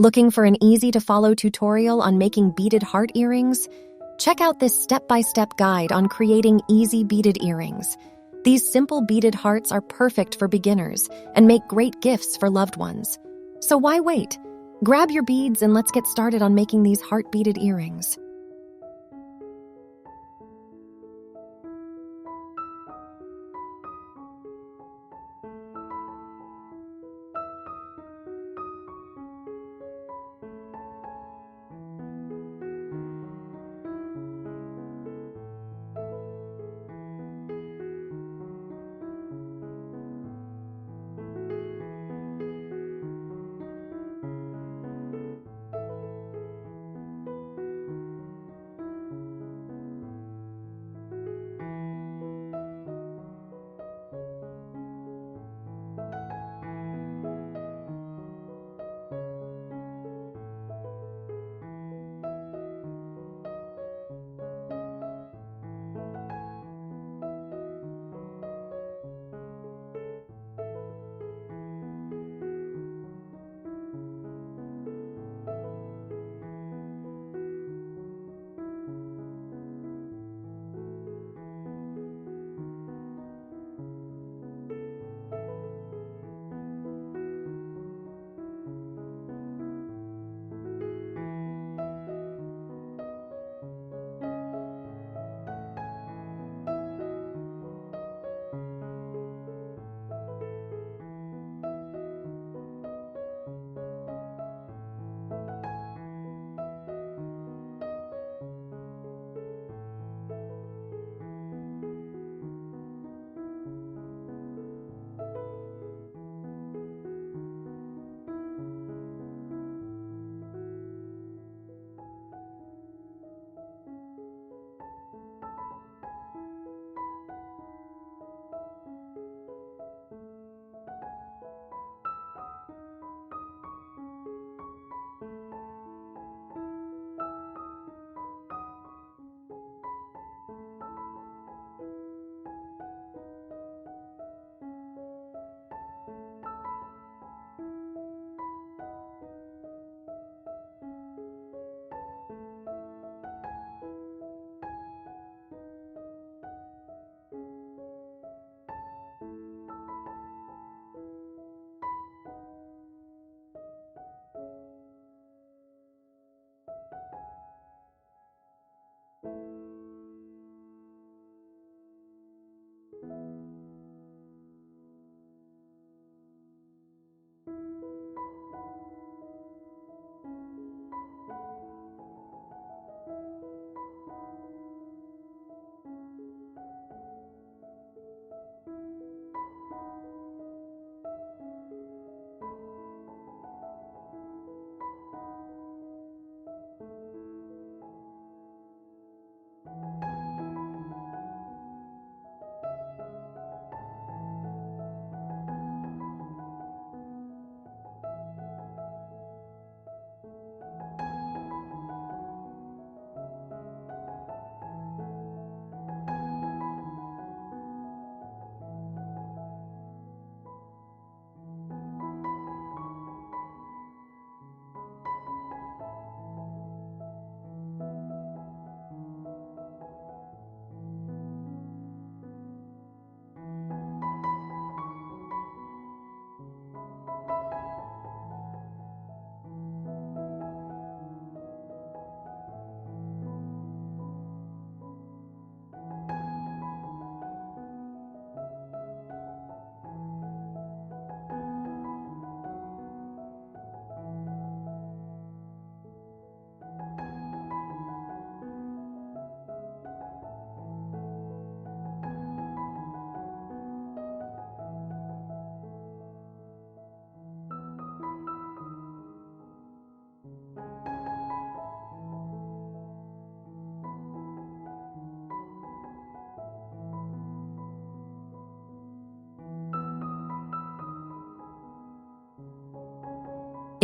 Looking for an easy-to-follow tutorial on making beaded heart earrings? Check out this step-by-step guide on creating easy beaded earrings. These simple beaded hearts are perfect for beginners and make great gifts for loved ones. So why wait? Grab your beads and let's get started on making these heart-beaded earrings.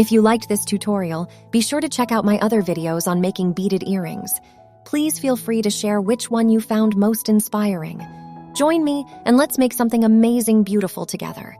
If you liked this tutorial, be sure to check out my other videos on making beaded earrings. Please feel free to share which one you found most inspiring. Join me and let's make something amazing beautiful together.